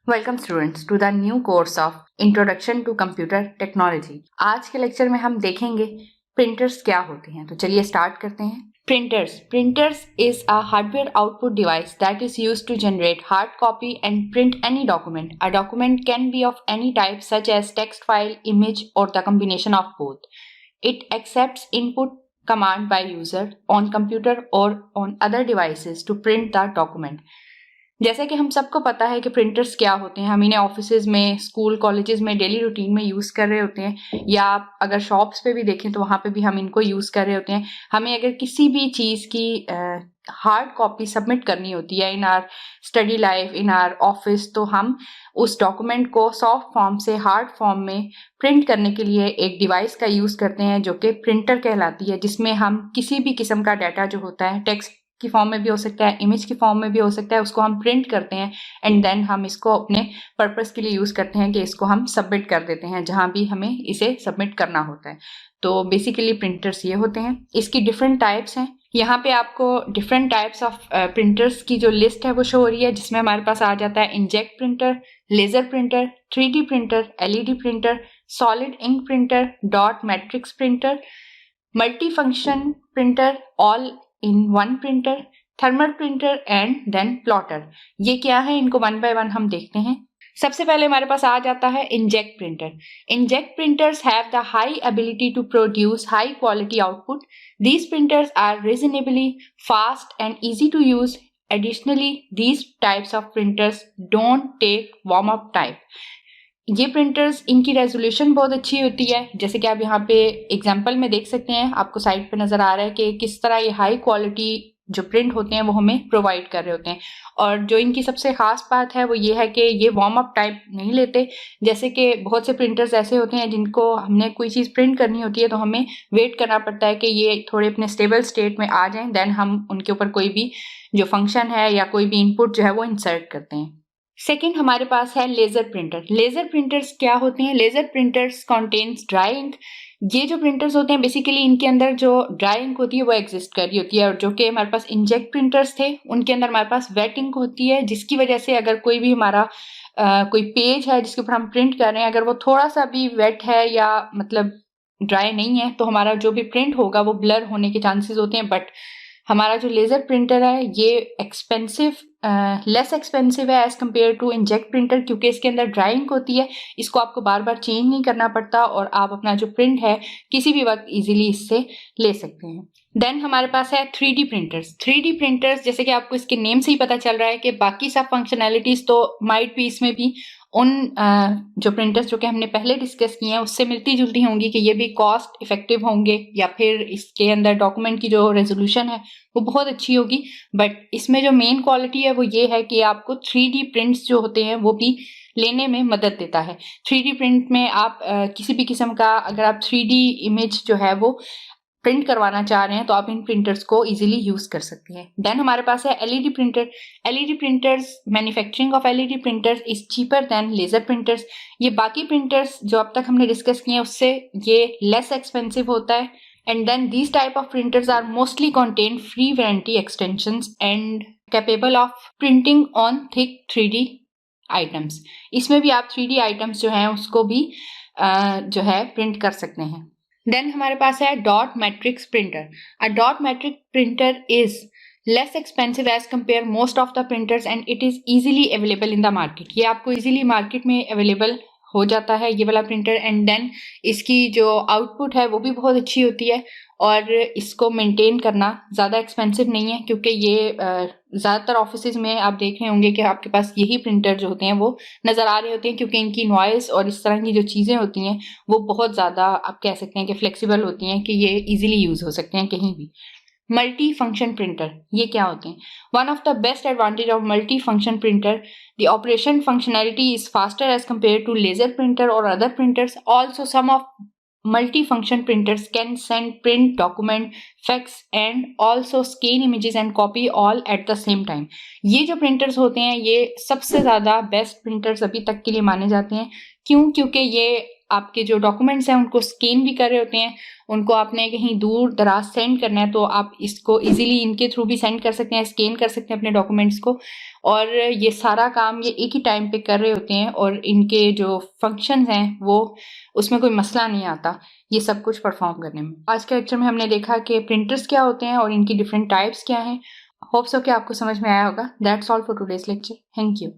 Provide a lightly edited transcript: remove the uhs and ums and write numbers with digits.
Welcome students to the new course of introduction to computer technology. आज के lecture में हम देखेंगे प्रिंटर्स क्या होते हैं। तो चलिए स्टार्ट करते हैं। Printers is a hardware output device that is used to generate hard copy and print any document. A document can be of any type such as text file, image or the combination of both. It accepts input command by user on computer or on other devices to print the document. जैसे कि हम सबको पता है कि printers क्या होते हैं, हम इन्हें ऑफिसेज में, स्कूल, कॉलेजेस में डेली रूटीन में यूज़ कर रहे होते हैं, या अगर शॉप्स पे भी देखें तो वहाँ पे भी हम इनको यूज़ कर रहे होते हैं। हमें अगर किसी भी चीज़ की हार्ड कॉपी सबमिट करनी होती है इन are study life, in are office, तो हम उस डॉक्यूमेंट को सॉफ्ट फॉर्म से हार्ड फॉर्म में प्रिंट करने के लिए एक डिवाइस का यूज़ करते हैं जो कि प्रिंटर कहलाती है, जिसमें हम किसी भी किस्म का डाटा जो होता है, टेक्स्ट की फॉर्म में भी हो सकता है, इमेज की फॉर्म में भी हो सकता है, उसको हम प्रिंट करते हैं एंड देन हम इसको अपने पर्पस के लिए यूज़ करते हैं कि इसको हम सबमिट कर देते हैं जहाँ भी हमें इसे सबमिट करना होता है। तो बेसिकली प्रिंटर्स ये होते हैं। इसकी डिफरेंट टाइप्स हैं। यहाँ पे आपको डिफरेंट टाइप्स ऑफ प्रिंटर्स की जो लिस्ट है वो शो हो रही है, जिसमें हमारे पास आ जाता है inkjet printer, laser printer, 3D printer, LED printer, solid ink printer, dot matrix printer, multi function printer, all in one printer, thermal printer and then plotter. ये क्या है, इनको वन बाय वन हम देखते हैं। सबसे पहले हमारे पास आ जाता है inkjet printer. Inkjet printers have the high ability to produce high quality output. These printers are reasonably fast and easy to use. Additionally, these types of printers don't take warm-up time. ये printers, इनकी resolution बहुत अच्छी होती है, जैसे कि आप यहाँ पे एग्जांपल में देख सकते हैं, आपको साइड पे नज़र आ रहा है कि किस तरह ये हाई क्वालिटी जो प्रिंट होते हैं वो हमें प्रोवाइड कर रहे होते हैं। और जो इनकी सबसे ख़ास बात है वो ये है कि ये वार्म अप टाइम नहीं लेते। जैसे कि बहुत से प्रिंटर्स ऐसे होते हैं जिनको हमने कोई चीज़ प्रिंट करनी होती है तो हमें वेट करना पड़ता है कि ये थोड़े अपने स्टेबल स्टेट में आ जाएं, देन हम उनके ऊपर कोई भी जो फंक्शन है या कोई भी इनपुट जो है वो इंसर्ट करते हैं। सेकेंड हमारे पास है लेजर प्रिंटर। लेजर प्रिंटर्स क्या होते हैं? Laser printers contains dry ink. ये जो प्रिंटर्स होते हैं बेसिकली इनके अंदर जो ड्राई इंक होती है वो एग्जिस्ट कर रही होती है, और जो कि हमारे पास इंकजेट प्रिंटर्स थे उनके अंदर हमारे पास वेट इंक होती है, जिसकी वजह से अगर कोई भी हमारा कोई पेज है जिसके ऊपर हम प्रिंट कर रहे हैं, अगर वो थोड़ा सा भी वेट है या मतलब ड्राई नहीं है तो हमारा जो भी प्रिंट होगा वो ब्लर होने के चांसेस होते हैं। बट हमारा जो लेज़र प्रिंटर है ये एक्सपेंसिव, लेस एक्सपेंसिव है as compare to inkjet printer, क्योंकि इसके अंदर ड्राई इंक होती है, इसको आपको बार बार चेंज नहीं करना पड़ता और आप अपना जो प्रिंट है किसी भी वक्त इजीली इससे ले सकते हैं। देन हमारे पास है 3D प्रिंटर्स। 3D प्रिंटर्स जैसे कि आपको इसके नेम से ही पता चल रहा है कि बाकी सब फंक्शनैलिटीज़ तो माइट भी इसमें भी उन जो प्रिंटर्स जो कि हमने पहले डिस्कस किए हैं उससे मिलती जुलती होंगी, कि ये भी कॉस्ट इफेक्टिव होंगे या फिर इसके अंदर डॉक्यूमेंट की जो रेजोल्यूशन है वो बहुत अच्छी होगी। बट इसमें जो मेन क्वालिटी है वो ये है कि आपको 3D प्रिंट्स जो होते हैं वो भी लेने में मदद देता है। 3D प्रिंट में आप किसी भी किस्म का अगर आप 3D इमेज जो है वो प्रिंट करवाना चाह रहे हैं तो आप इन प्रिंटर्स को इजीली यूज कर सकते हैं। देन हमारे पास है LED printer. LED printers, manufacturing of LED printers is cheaper than laser printers. ये बाकी प्रिंटर्स जो अब तक हमने डिस्कस किए हैं उससे ये लेस एक्सपेंसिव होता है। And then these type of printers are mostly contain free warranty extensions and capable of printing on thick 3D items. इसमें भी आप 3D आइटम्स जो हैं उसको भी जो है प्रिंट कर सकते हैं। देन हमारे पास है dot matrix printer. A dot matrix printer is less expensive as compare most of the printers and it is easily available in the market. ये आपको इजीली मार्केट में अवेलेबल हो जाता है ये वाला प्रिंटर। एंड देन इसकी जो आउटपुट है वो भी बहुत अच्छी होती है और इसको मेंटेन करना ज़्यादा एक्सपेंसिव नहीं है, क्योंकि ये ज़्यादातर ऑफिसेज में आप देख रहे होंगे कि आपके पास यही प्रिंटर जो होते हैं वो नज़र आ रहे होते हैं, क्योंकि इनकी नॉइस और इस तरह की जो चीज़ें होती हैं वो बहुत ज़्यादा आप कह सकते हैं कि फ्लेक्सिबल होती हैं, कि ये ईजिली यूज़ हो सकते हैं कहीं भी। मल्टी फंक्शन प्रिंटर ये क्या होते हैं? One of the best advantage of multi function printer, the operation functionality is faster as compare to laser printer और other printers. Also some of multi-function printers can send print document, fax and also scan images and copy all at the same time. ये जो printers होते हैं ये सबसे ज़्यादा best printers अभी तक के लिए माने जाते हैं। क्यों? क्योंकि ये आपके जो डॉक्यूमेंट्स हैं उनको स्कैन भी कर रहे होते हैं, उनको आपने कहीं दूर दराज सेंड करना है, तो आप इसको इजीली इनके थ्रू भी सेंड कर सकते हैं, स्कैन कर सकते हैं अपने डॉक्यूमेंट्स को। और ये सारा काम ये एक ही टाइम पे कर रहे होते हैं और इनके जो फंक्शंस हैं वो उसमें कोई मसला नहीं आता ये सब कुछ परफॉर्म करने में। आज के लेक्चर में हमने देखा कि प्रिंटर्स क्या होते हैं और इनकी डिफरेंट टाइप्स क्या हैं। होप सो कि आपको समझ में आया होगा। That's all for today's lecture. Thank you.